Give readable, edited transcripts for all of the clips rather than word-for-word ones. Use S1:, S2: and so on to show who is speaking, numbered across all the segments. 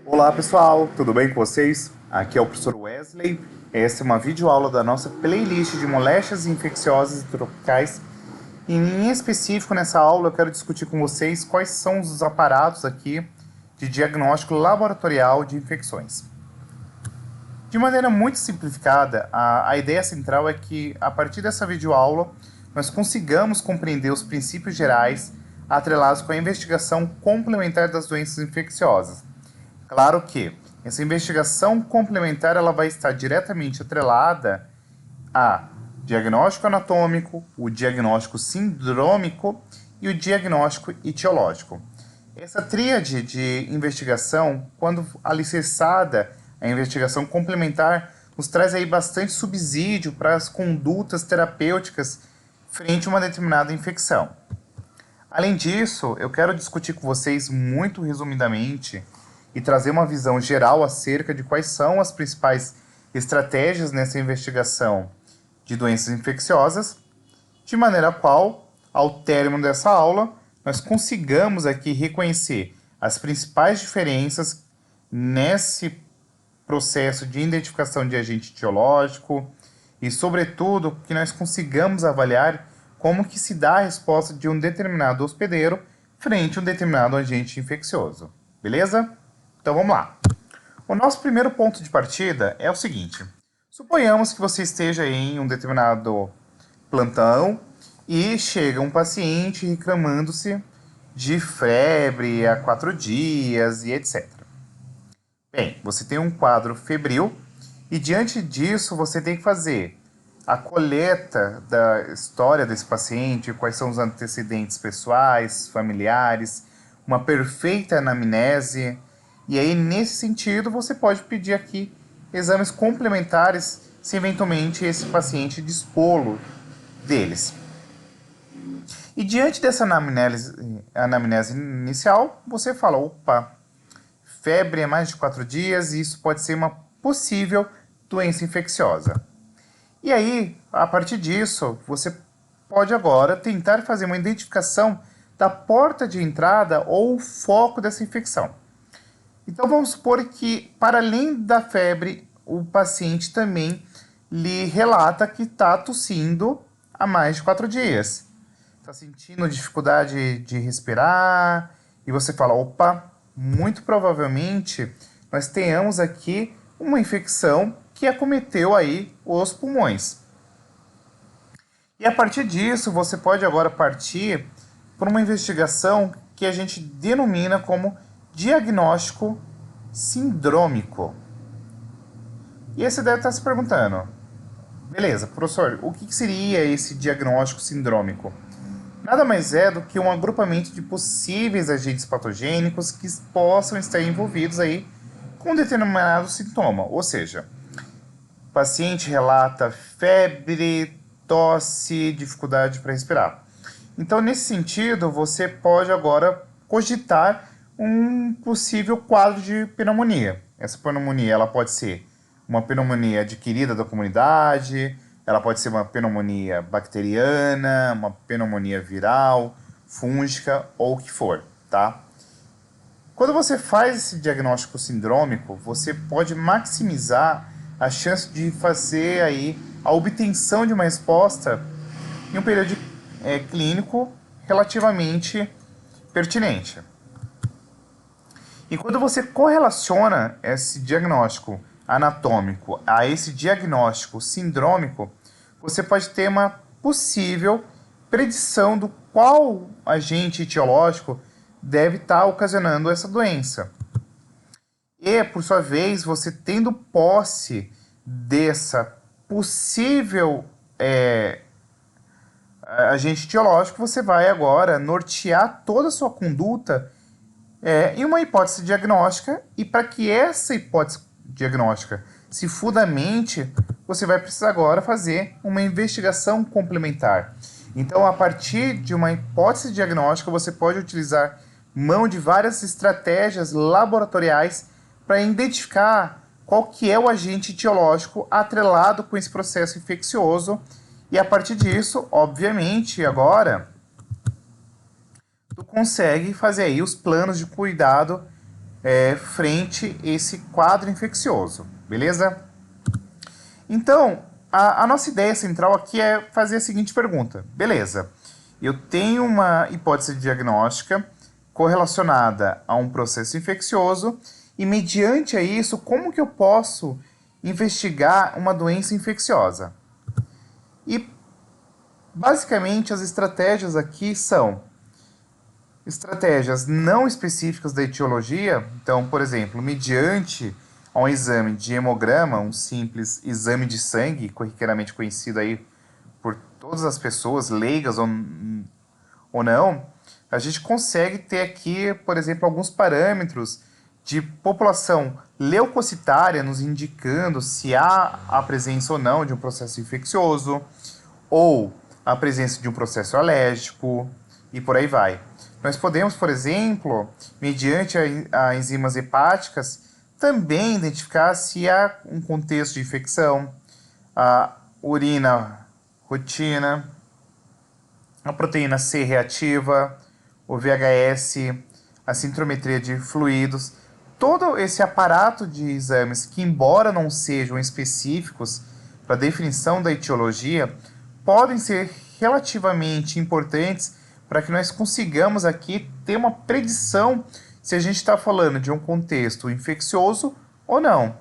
S1: Olá pessoal, tudo bem com vocês? Aqui é o professor Wesley. Essa é uma videoaula da nossa playlist de moléstias infecciosas e tropicais. E em específico nessa aula eu quero discutir com vocês quais são os aparatos aqui de diagnóstico laboratorial de infecções. De maneira muito simplificada, a ideia central é que a partir dessa videoaula nós consigamos compreender os princípios gerais atrelados com a investigação complementar das doenças infecciosas. Claro que essa investigação complementar ela vai estar diretamente atrelada a diagnóstico anatômico, o diagnóstico sindrômico e o diagnóstico etiológico. Essa tríade de investigação, quando alicerçada a investigação complementar, nos traz aí bastante subsídio para as condutas terapêuticas frente a uma determinada infecção. Além disso, eu quero discutir com vocês muito resumidamente e trazer uma visão geral acerca de quais são as principais estratégias nessa investigação de doenças infecciosas, de maneira a qual, ao término dessa aula, nós consigamos aqui reconhecer as principais diferenças nesse processo de identificação de agente etiológico e, sobretudo, que nós consigamos avaliar como que se dá a resposta de um determinado hospedeiro frente a um determinado agente infeccioso. Beleza? Então vamos lá. O nosso primeiro ponto de partida é o seguinte. Suponhamos que você esteja em um determinado plantão e chega um paciente reclamando-se de febre há 4 dias e etc. Bem, você tem um quadro febril e diante disso você tem que fazer a coleta da história desse paciente, quais são os antecedentes pessoais, familiares, uma perfeita anamnese. E aí, nesse sentido, você pode pedir aqui exames complementares se eventualmente esse paciente dispô-lo deles. E diante dessa anamnese inicial, você fala, opa, febre é mais de 4 dias e isso pode ser uma possível doença infecciosa. E aí, a partir disso, você pode agora tentar fazer uma identificação da porta de entrada ou foco dessa infecção. Então vamos supor que, para além da febre, o paciente também lhe relata que está tossindo há mais de 4 dias. Está sentindo dificuldade de respirar e você fala, opa, muito provavelmente nós tenhamos aqui uma infecção que acometeu aí os pulmões. E a partir disso, você pode agora partir por uma investigação que a gente denomina como diagnóstico sindrômico. E aí você deve estar se perguntando, beleza, professor, o que seria esse diagnóstico sindrômico? Nada mais é do que um agrupamento de possíveis agentes patogênicos que possam estar envolvidos aí com um determinado sintoma. Ou seja, o paciente relata febre, tosse, dificuldade para respirar. Então, nesse sentido, você pode agora cogitar um possível quadro de pneumonia. Essa pneumonia ela pode ser uma pneumonia adquirida da comunidade, ela pode ser uma pneumonia bacteriana, uma pneumonia viral, fúngica ou o que for, tá? Quando você faz esse diagnóstico sindrômico, você pode maximizar a chance de fazer aí a obtenção de uma resposta em um período clínico relativamente pertinente. E quando você correlaciona esse diagnóstico anatômico a esse diagnóstico sindrômico, você pode ter uma possível predição do qual agente etiológico deve estar ocasionando essa doença. E, por sua vez, você tendo posse dessa possível agente etiológico, você vai agora nortear toda a sua conduta em uma hipótese diagnóstica, e para que essa hipótese diagnóstica se fundamente, você vai precisar agora fazer uma investigação complementar. Então, a partir de uma hipótese diagnóstica, você pode utilizar mão de várias estratégias laboratoriais para identificar qual que é o agente etiológico atrelado com esse processo infeccioso. E a partir disso, obviamente, agora tu consegue fazer aí os planos de cuidado frente a esse quadro infeccioso, beleza? Então, a nossa ideia central aqui é fazer a seguinte pergunta. Beleza, eu tenho uma hipótese diagnóstica correlacionada a um processo infeccioso e, mediante a isso, como que eu posso investigar uma doença infecciosa? E, basicamente, as estratégias aqui são estratégias não específicas da etiologia. Então, por exemplo, mediante um exame de hemograma, um simples exame de sangue, corriqueiramente conhecido aí por todas as pessoas, leigas ou não, a gente consegue ter aqui, por exemplo, alguns parâmetros de população leucocitária, nos indicando se há a presença ou não de um processo infeccioso, ou a presença de um processo alérgico, e por aí vai. Nós podemos, por exemplo, mediante as enzimas hepáticas, também identificar se há um contexto de infecção, a urina rotina, a proteína C reativa, o VHS, a sintometria de fluidos. Todo esse aparato de exames que, embora não sejam específicos para a definição da etiologia, podem ser relativamente importantes para que nós consigamos aqui ter uma predição se a gente está falando de um contexto infeccioso ou não.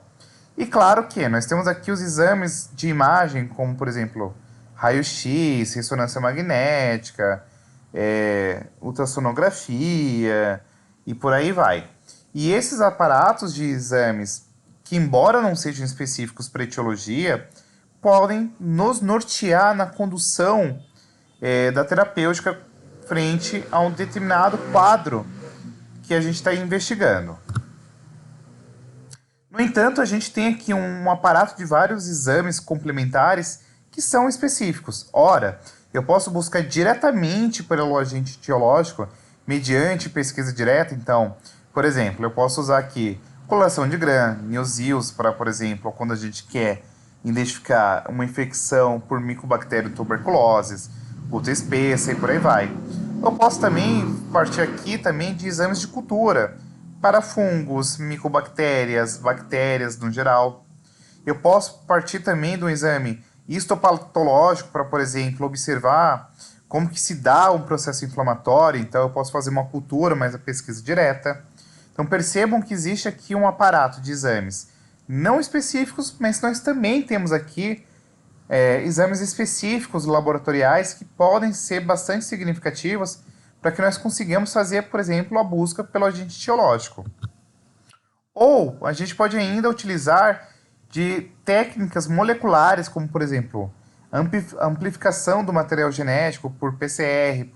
S1: E claro que nós temos aqui os exames de imagem, como por exemplo, raio-x, ressonância magnética, ultrassonografia e por aí vai. E esses aparatos de exames, que embora não sejam específicos para etiologia, podem nos nortear na condução da terapêutica frente a um determinado quadro que a gente está investigando. No entanto, a gente tem aqui um aparato de vários exames complementares que são específicos. Ora, eu posso buscar diretamente pelo agente etiológico mediante pesquisa direta. Então, por exemplo, eu posso usar aqui coloração de Gram, Neozils, para, por exemplo, quando a gente quer identificar uma infecção por micobactéria tuberculose, gota espessa e por aí vai. Eu posso também partir aqui também de exames de cultura para fungos, micobactérias, bactérias no geral. Eu posso partir também do exame histopatológico para, por exemplo, observar como que se dá um processo inflamatório. Então eu posso fazer uma cultura, mas a pesquisa direta. Então percebam que existe aqui um aparato de exames não específicos, mas nós também temos aqui exames específicos laboratoriais que podem ser bastante significativos para que nós consigamos fazer, por exemplo, a busca pelo agente etiológico. Ou a gente pode ainda utilizar de técnicas moleculares, como, por exemplo, amplificação do material genético por PCR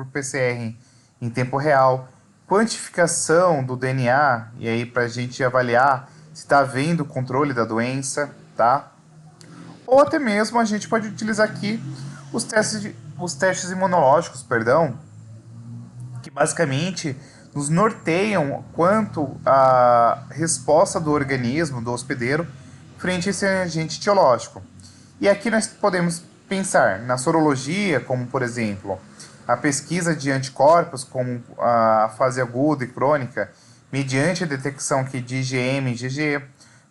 S1: em tempo real, quantificação do DNA, e aí para a gente avaliar se está havendo controle da doença, tá? Ou até mesmo a gente pode utilizar aqui os testes imunológicos, que basicamente nos norteiam quanto à resposta do organismo, do hospedeiro, frente a esse agente etiológico. E aqui nós podemos pensar na sorologia, como por exemplo, a pesquisa de anticorpos, como a fase aguda e crônica, mediante a detecção aqui de IgM e IgG.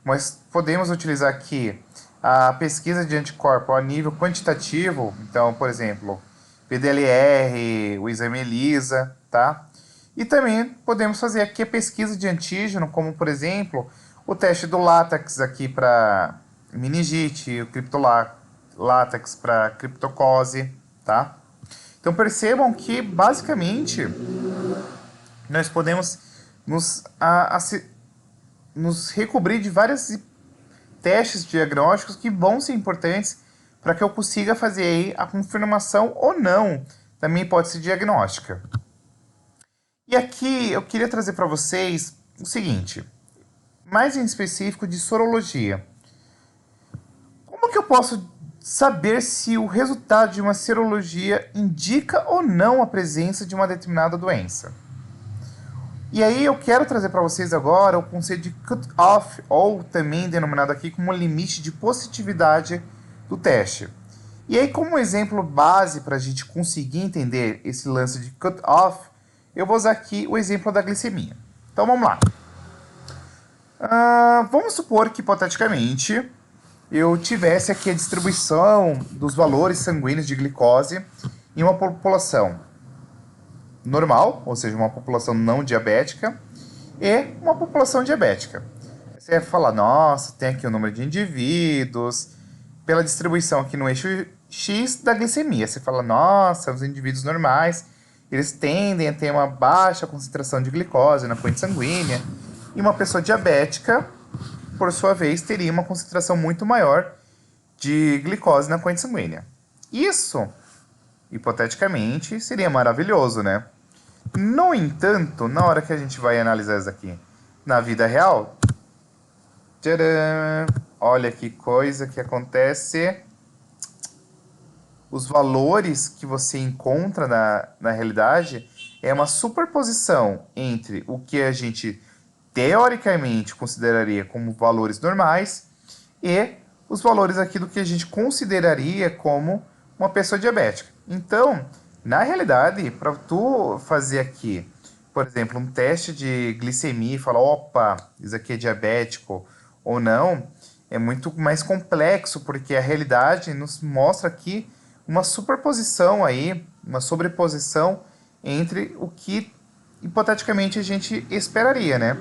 S1: Mas podemos utilizar aqui a pesquisa de anticorpo a nível quantitativo, então, por exemplo, PDLR, o exame ELISA, tá? E também podemos fazer aqui a pesquisa de antígeno, como, por exemplo, o teste do látex aqui para meningite, o criptolátex para criptocose, tá? Então percebam que, basicamente, nós podemos nos recobrir de vários testes diagnósticos que vão ser importantes para que eu consiga fazer aí a confirmação ou não da minha hipótese diagnóstica. E aqui eu queria trazer para vocês o seguinte, mais em específico de sorologia. Como que eu posso saber se o resultado de uma serologia indica ou não a presença de uma determinada doença? E aí eu quero trazer para vocês agora o conceito de cut-off, ou também denominado aqui como limite de positividade do teste. E aí, como exemplo base para a gente conseguir entender esse lance de cut-off, eu vou usar aqui o exemplo da glicemia. Então vamos lá. Vamos supor que, hipoteticamente, eu tivesse aqui a distribuição dos valores sanguíneos de glicose em uma população normal, ou seja, uma população não diabética, e uma população diabética. Você vai falar, nossa, tem aqui o número de indivíduos, pela distribuição aqui no eixo X da glicemia. Você fala, nossa, os indivíduos normais, eles tendem a ter uma baixa concentração de glicose na corrente sanguínea, e uma pessoa diabética, por sua vez, teria uma concentração muito maior de glicose na corrente sanguínea. Isso, hipoteticamente, seria maravilhoso, né? No entanto, na hora que a gente vai analisar isso aqui na vida real, tcharam, olha que coisa que acontece. Os valores que você encontra na realidade é uma superposição entre o que a gente teoricamente consideraria como valores normais e os valores aqui do que a gente consideraria como uma pessoa diabética. Então, na realidade, para tu fazer aqui, por exemplo, um teste de glicemia e falar, opa, isso aqui é diabético ou não, é muito mais complexo, porque a realidade nos mostra aqui uma superposição aí, uma sobreposição entre o que hipoteticamente a gente esperaria, né?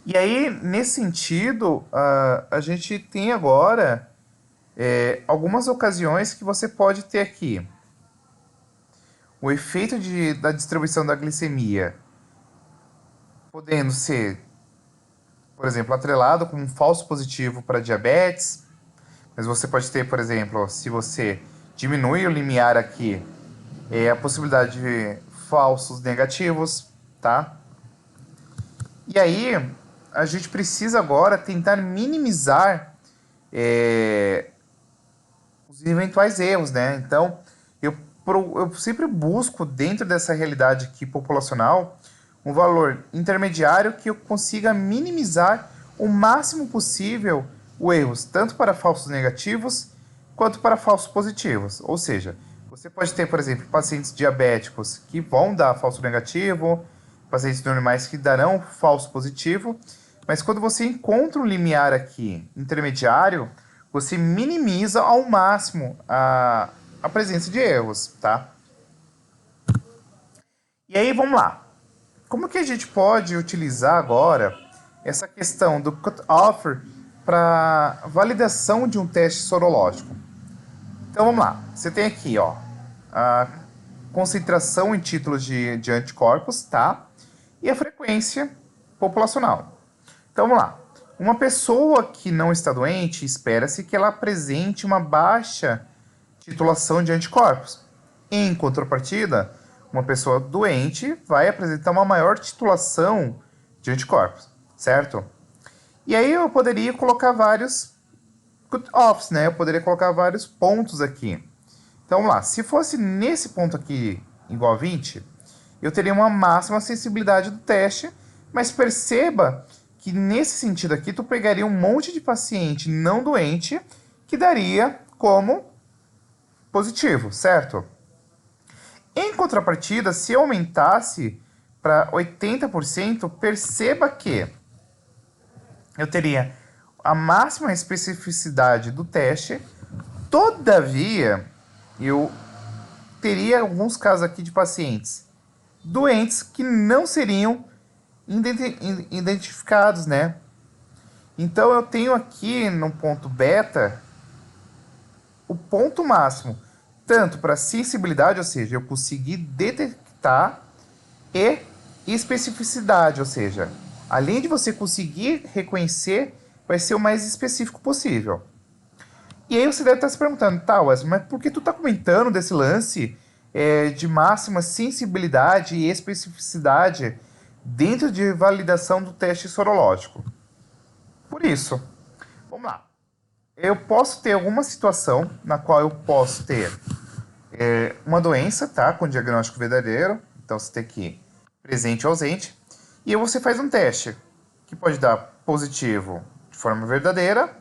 S1: E aí, nesse sentido, a gente tem agora algumas ocasiões que você pode ter aqui. O efeito da distribuição da glicemia podendo ser, por exemplo, atrelado com um falso positivo para diabetes, mas você pode ter, por exemplo, se você diminui o limiar aqui, a possibilidade de falsos negativos, tá? E aí, a gente precisa agora tentar minimizar os eventuais erros, né? Então, eu sempre busco, dentro dessa realidade aqui populacional, um valor intermediário que eu consiga minimizar o máximo possível os erros, tanto para falsos negativos quanto para falsos positivos. Ou seja, você pode ter, por exemplo, pacientes diabéticos que vão dar falso negativo, pacientes normais que darão falso positivo, mas quando você encontra um limiar aqui intermediário, você minimiza ao máximo a presença de erros, tá? E aí, vamos lá. Como que a gente pode utilizar agora essa questão do cut-off para validação de um teste sorológico? Então, vamos lá. Você tem aqui, ó, a concentração em títulos de anticorpos, tá? E a frequência populacional. Então, vamos lá. Uma pessoa que não está doente, espera-se que ela apresente uma baixa titulação de anticorpos. Em contrapartida, uma pessoa doente vai apresentar uma maior titulação de anticorpos, certo? E aí eu poderia colocar vários cut-offs, né? Eu poderia colocar vários pontos aqui. Então, vamos lá. Se fosse nesse ponto aqui igual a 20, eu teria uma máxima sensibilidade do teste, mas perceba que nesse sentido aqui, tu pegaria um monte de paciente não doente que daria como positivo, certo? Em contrapartida, se aumentasse para 80%, perceba que eu teria a máxima especificidade do teste, todavia, eu teria alguns casos aqui de pacientes doentes que não seriam identificados, né? Então eu tenho aqui no ponto beta o ponto máximo, tanto para sensibilidade, ou seja, eu consegui detectar, e especificidade, ou seja, além de você conseguir reconhecer, vai ser o mais específico possível. E aí você deve estar se perguntando, tá, Wesley, mas por que tu está comentando desse lance de máxima sensibilidade e especificidade dentro de validação do teste sorológico? Por isso, vamos lá. Eu posso ter alguma situação na qual eu posso ter uma doença, tá, com diagnóstico verdadeiro, então você tem aqui presente ou ausente, e aí você faz um teste que pode dar positivo de forma verdadeira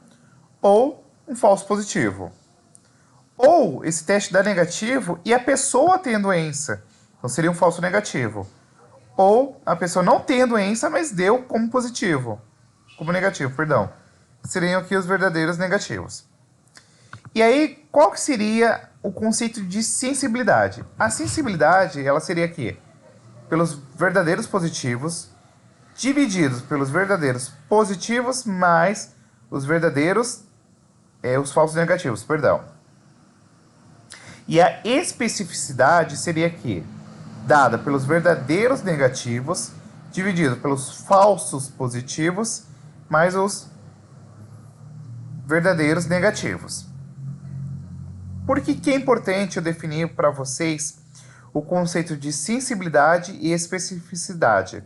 S1: ou um falso positivo. Ou esse teste dá negativo e a pessoa tem a doença, então seria um falso negativo. ou a pessoa não tem a doença, mas deu como positivo, como negativo, perdão. Seriam aqui os verdadeiros negativos. E aí, qual que seria o conceito de sensibilidade? A sensibilidade, ela seria aqui, pelos verdadeiros positivos, divididos pelos verdadeiros positivos, mais os verdadeiros, os falsos negativos, perdão. E a especificidade seria aqui, dada pelos verdadeiros negativos, dividido pelos falsos positivos, mais os verdadeiros negativos. Por que é importante eu definir para vocês o conceito de sensibilidade e especificidade?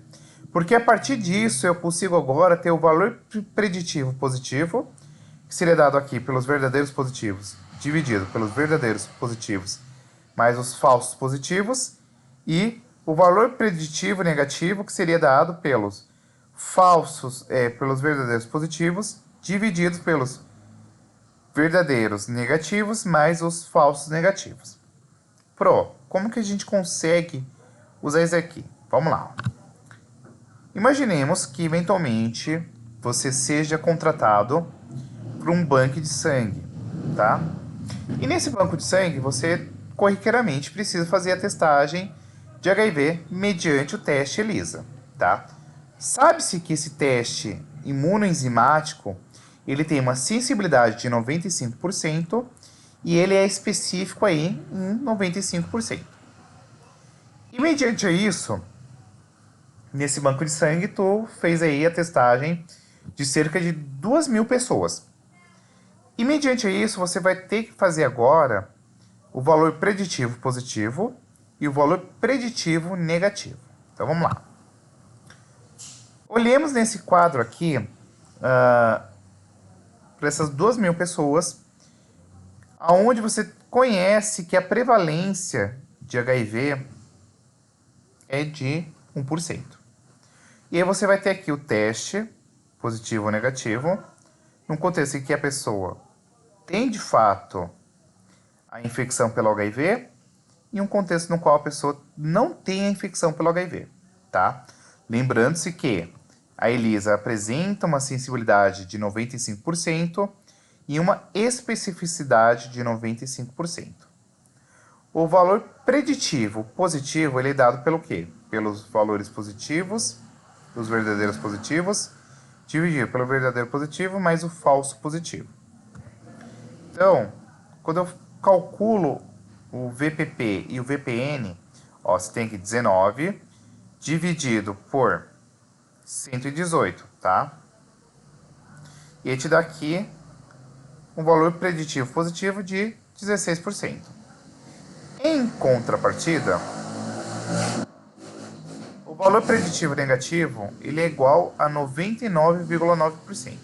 S1: Porque a partir disso eu consigo agora ter o valor preditivo positivo, que seria dado aqui pelos verdadeiros positivos, dividido pelos verdadeiros positivos, mais os falsos positivos, e o valor preditivo negativo, que seria dado pelos pelos verdadeiros positivos, divididos pelos verdadeiros negativos, mais os falsos negativos. Como que a gente consegue usar isso aqui? Vamos lá. Imaginemos que, eventualmente, você seja contratado por um banco de sangue, tá? E nesse banco de sangue, você corriqueiramente precisa fazer a testagem de HIV mediante o teste ELISA, tá? Sabe-se que esse teste imunoenzimático, ele tem uma sensibilidade de 95% e ele é específico aí em 95%. E mediante isso, nesse banco de sangue, tu fez aí a testagem de cerca de 2.000 pessoas. E mediante isso, você vai ter que fazer agora o valor preditivo positivo e o valor preditivo negativo. Então, vamos lá. Olhemos nesse quadro aqui para essas 2.000 pessoas, aonde você conhece que a prevalência de HIV é de 1%. E aí você vai ter aqui o teste, positivo ou negativo, num contexto em que a pessoa tem de fato a infecção pelo HIV e um contexto no qual a pessoa não tem a infecção pelo HIV, tá? Lembrando-se que a ELISA apresenta uma sensibilidade de 95% e uma especificidade de 95%. O valor preditivo positivo ele é dado pelo quê? Pelos valores positivos, os verdadeiros positivos, dividido pelo verdadeiro positivo mais o falso positivo. Então, quando eu calculo o VPP e o VPN, você tem aqui 19 dividido por 118, tá? E aí te dá aqui um valor preditivo positivo de 16%. Em contrapartida, o valor preditivo negativo ele é igual a 99,9%.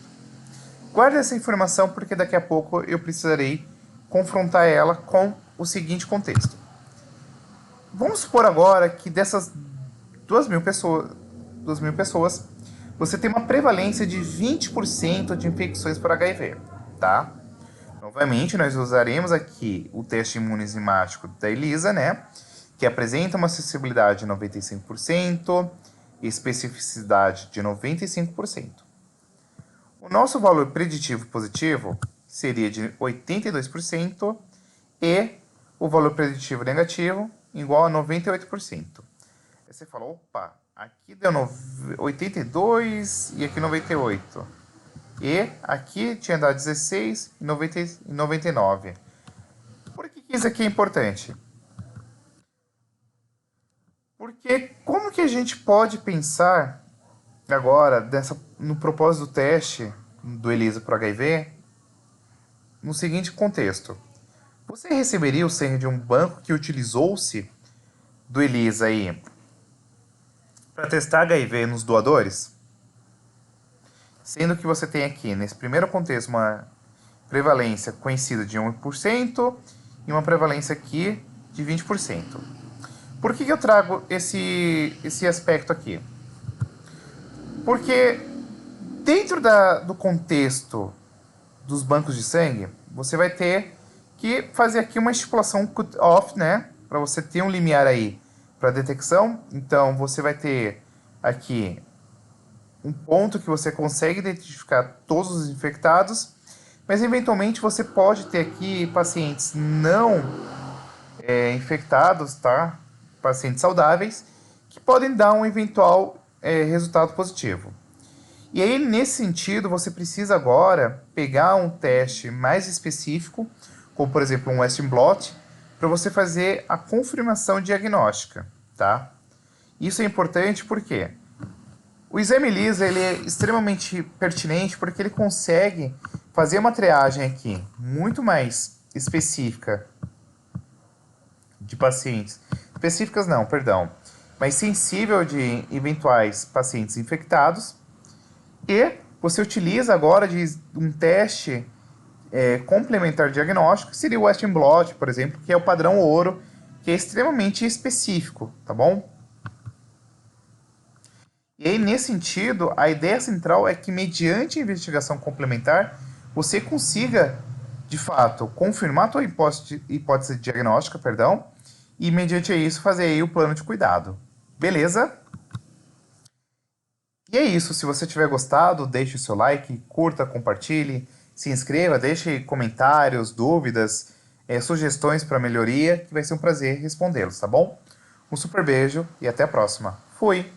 S1: Guarde essa informação porque daqui a pouco eu precisarei confrontar ela com o seguinte contexto. Vamos supor agora que dessas 2.000 pessoas, você tem uma prevalência de 20% de infecções por HIV, tá? Novamente, nós usaremos aqui o teste imunoenzimático da ELISA, né? Que apresenta uma sensibilidade de 95% e especificidade de 95%. O nosso valor preditivo positivo seria de 82% e o valor preditivo negativo igual a 98%. Aí você fala, opa, aqui deu 82 e aqui 98. E aqui tinha dado 16 e 99. Por que isso aqui é importante? Porque como que a gente pode pensar agora no propósito do teste do ELISA para HIV no seguinte contexto. Você receberia o sangue de um banco que utilizou-se do ELISA aí para testar HIV nos doadores? Sendo que você tem aqui, nesse primeiro contexto, uma prevalência conhecida de 1% e uma prevalência aqui de 20%. Por que eu trago esse aspecto aqui? Porque dentro do contexto dos bancos de sangue, você vai ter que fazer aqui uma estipulação cut-off, né? Para você ter um limiar aí para detecção. Então, você vai ter aqui um ponto que você consegue identificar todos os infectados, mas eventualmente você pode ter aqui pacientes não infectados, tá? Pacientes saudáveis, que podem dar um eventual resultado positivo. E aí, nesse sentido, você precisa agora pegar um teste mais específico, como por exemplo um Western blot, para você fazer a confirmação diagnóstica, tá? Isso é importante porque o exame ELISA ele é extremamente pertinente porque ele consegue fazer uma triagem aqui muito mais específica de pacientes, específicas não, perdão, mais sensível de eventuais pacientes infectados, e você utiliza agora de um teste complementar diagnóstico, que seria o Western blot, por exemplo, que é o padrão ouro, que é extremamente específico, tá bom? E aí, nesse sentido, a ideia central é que, mediante a investigação complementar, você consiga, de fato, confirmar a tua hipótese diagnóstica, perdão, e, mediante isso, fazer aí o plano de cuidado. Beleza? E é isso. Se você tiver gostado, deixe o seu like, curta, compartilhe, se inscreva, deixe comentários, dúvidas, sugestões para melhoria, que vai ser um prazer respondê-los, tá bom? Um super beijo e até a próxima. Fui!